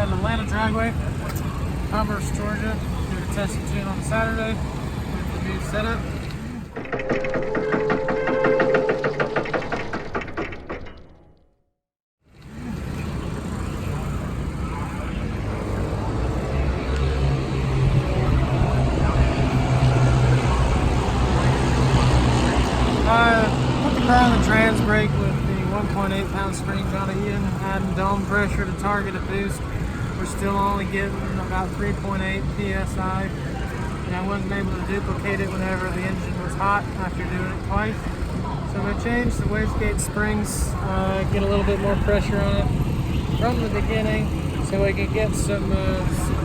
at Atlanta Dragway, Commerce, Georgia. Did a test and tune on Saturday with the new setup. Put the car on the trans brake with the 1.8 pound springs on it, even adding dome pressure to target a boost. We're still only getting about 3.8 psi, and I wasn't able to duplicate it whenever the engine was hot after doing it twice. So I changed the wastegate springs, get a little bit more pressure on it from the beginning, so I can get some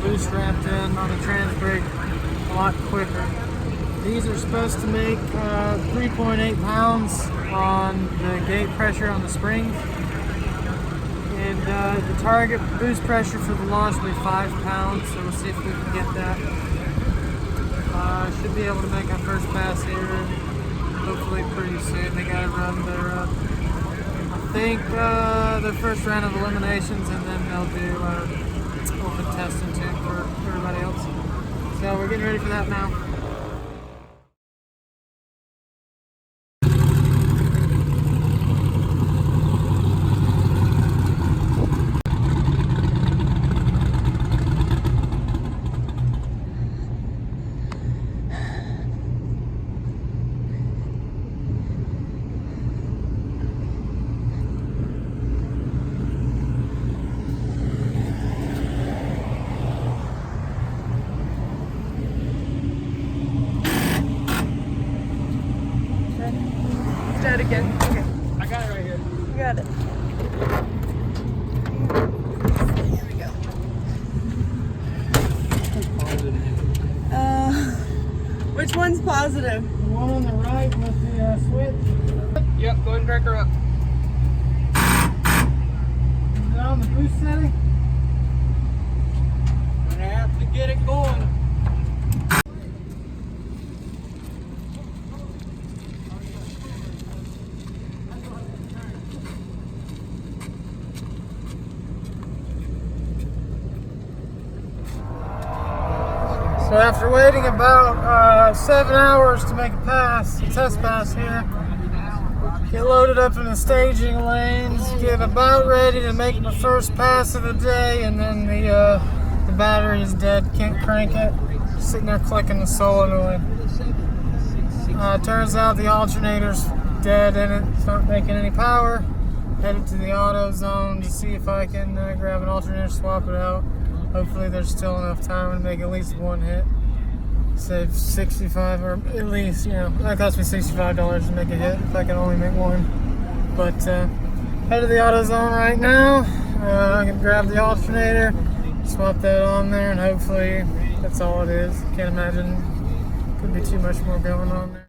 boost wrapped in on the trans brake a lot quicker. These are supposed to make 3.8 pounds on the gate pressure on the springs. And the target boost pressure for the launch will be 5 pounds, so we'll see if we can get that. Should be able to make our first pass here, hopefully pretty soon. They gotta run their, I think, their first round of eliminations, and then they'll do open test and tune for everybody else. So we're getting ready for that now. Dead again. Okay. I got it right here. You got it. Here we go. Which one's positive? The one on the right with the switch. Yep, go ahead and crank her up. Is it on the boost setting? Gonna have to get it going. So after waiting about 7 hours to make a pass, a test pass here, get loaded up in the staging lanes, get about ready to make my first pass of the day, and then the battery is dead, can't crank it, sitting there clicking the solenoid. Turns out the alternator's dead in it, it's not making any power. Headed to the auto zone to see if I can grab an alternator, swap it out. Hopefully there's still enough time to make at least one hit. Save 65, or at least, you know, that cost me $65 to make a hit if I can only make one. But head to the auto zone right now. I can grab the alternator, swap that on there, and hopefully that's all it is. Can't imagine could be too much more going on there.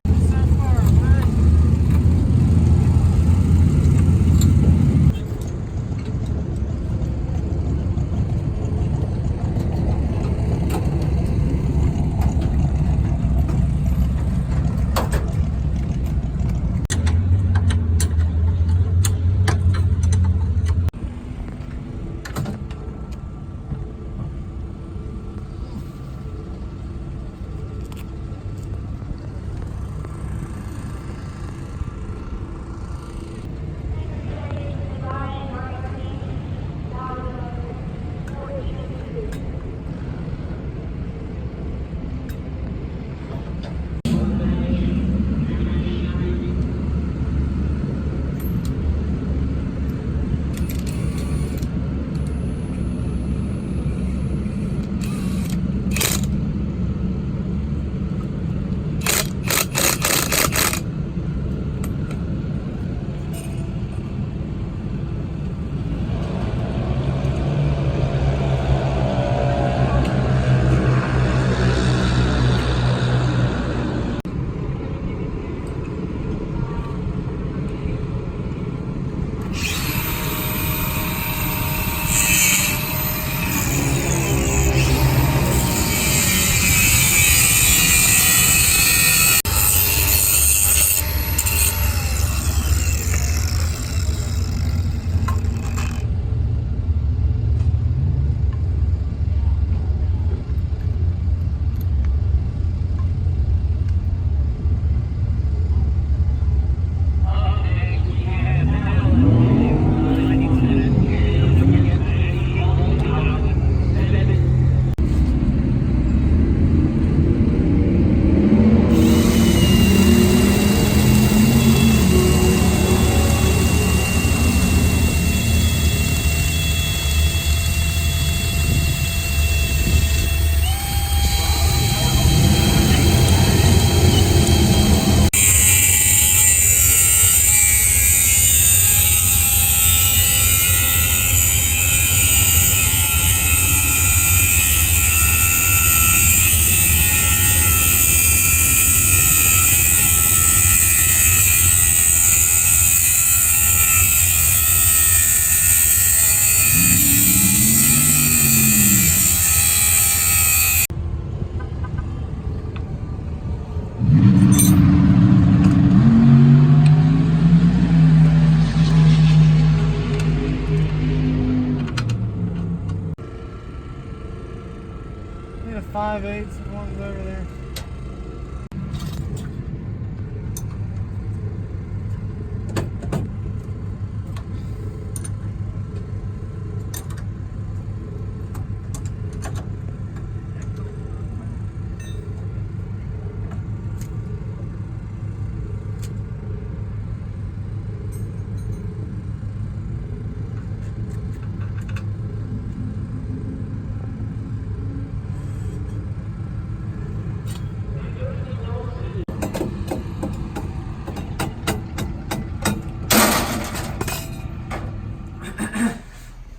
5/8 ones over there.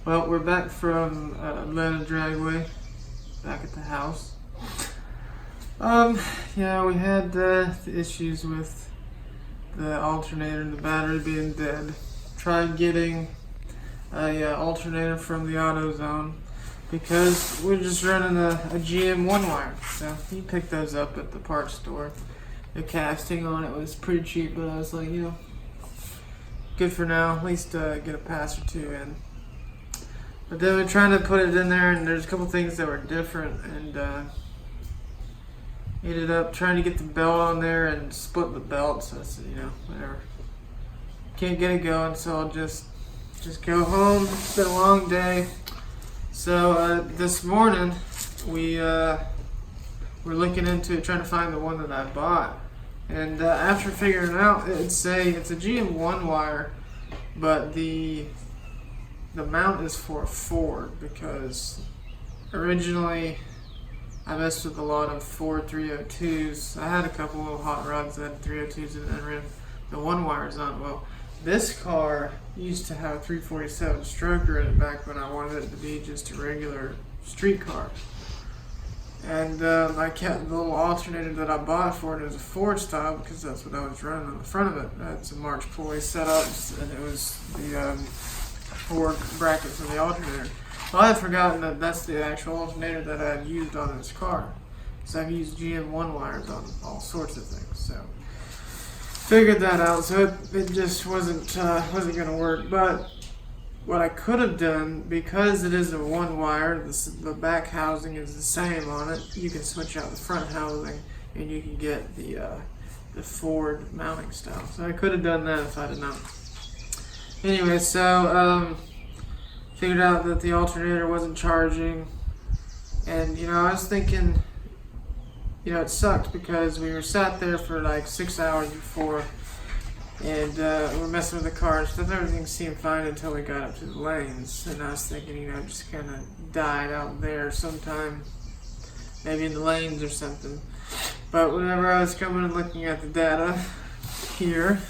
Well, we're back from Atlanta Dragway, back at the house. Yeah, we had the issues with the alternator and the battery being dead. Tried getting a alternator from the AutoZone because we're just running a GM one wire. So you pick those up at the parts store. The casting on it was pretty cheap, but I was like, you know, good for now. At least get a pass or two in. But then we're trying to put it in there, and there's a couple things that were different, and ended up trying to get the belt on there and split the belt. So I said, you know, whatever. Can't get it going, so I'll just go home. It's been a long day. So this morning we were looking into trying to find the one that I bought, and after figuring it out, it's a GM1 wire, but the mount is for a Ford, because originally I messed with a lot of Ford 302s. I had a couple little hot rods that had 302s in the rim. The one wire's on. Well, this car used to have a 347 stroker in it back when I wanted it to be just a regular street car. And I kept the little alternator that I bought for it. It was a Ford style because that's what I was running on the front of it. I had some March Ploy setups, and it was the Ford bracket for the alternator. Well, I had forgotten that that's the actual alternator that I had used on this car. So I've used GM1 wires on all sorts of things. So figured that out. So it just wasn't going to work. But what I could have done, because it is a one wire, the back housing is the same on it. You can switch out the front housing, and you can get the Ford mounting style. So I could have done that if I did not. Anyway, so figured out that the alternator wasn't charging, and you know, I was thinking, you know, it sucked because we were sat there for like 6 hours before, and we're messing with the car and stuff. Everything seemed fine until we got up to the lanes, and I was thinking, you know, it just kind of died out there sometime, maybe in the lanes or something. But whenever I was coming and looking at the data here,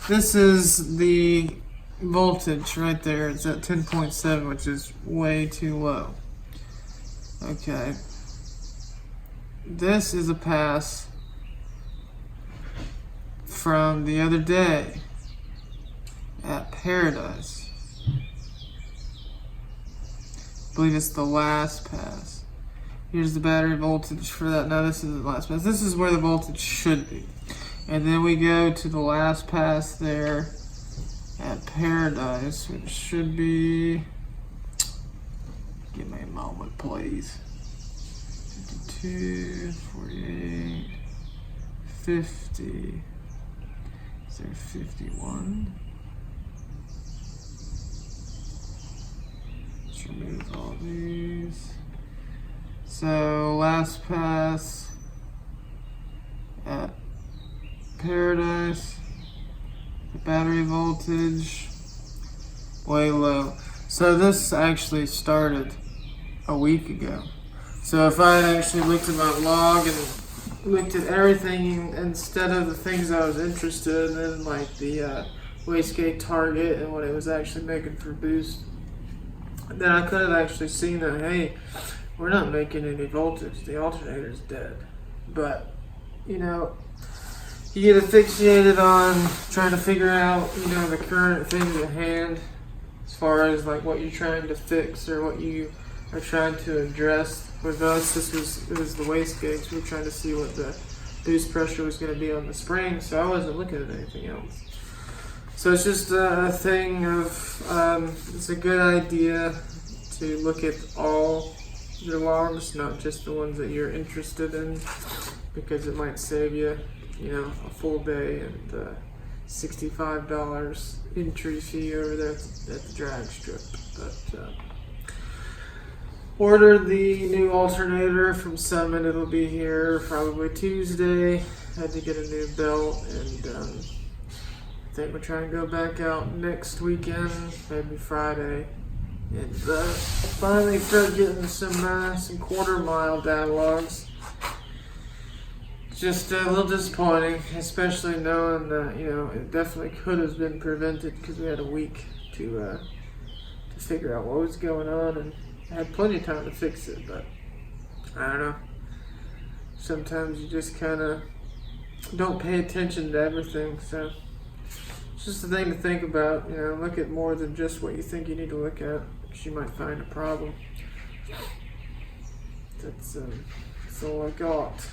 this is the voltage right there. It's at 10.7, which is way too low. Okay. This is a pass from the other day at Paradise. I believe it's the last pass. Here's the battery voltage for that. Now this is the last pass. This is where the voltage should be. And then we go to the last pass there at Paradise, which should be, give me a moment please, 52, 48, 50, is there 51? Let's remove all these. So last pass at Paradise, the battery voltage way low. So this actually started a week ago. So if I had actually looked at my log and looked at everything instead of the things I was interested in, like the wastegate target and what it was actually making for boost, then I could have actually seen that, hey, we're not making any voltage, the alternator's dead. But, you know, you get asphyxiated on trying to figure out, you know, the current things at hand, as far as like what you're trying to fix or what you are trying to address. With us, it was the wastegates. We were trying to see what the boost pressure was going to be on the spring, so I wasn't looking at anything else. So it's just a thing of, it's a good idea to look at all your logs, not just the ones that you're interested in, because it might save you, a full day and $65 entry fee over there at the drag strip. But ordered the new alternator from Summit. It'll be here probably Tuesday. Had to get a new belt, and I think we're trying to go back out next weekend, maybe Friday, and finally start getting some quarter mile data logs. Just a little disappointing, especially knowing that it definitely could have been prevented, because we had a week to figure out what was going on, and I had plenty of time to fix it. But I don't know. Sometimes you just kind of don't pay attention to everything. So it's just a thing to think about. Look at more than just what you think you need to look at, because you might find a problem. That's all I got.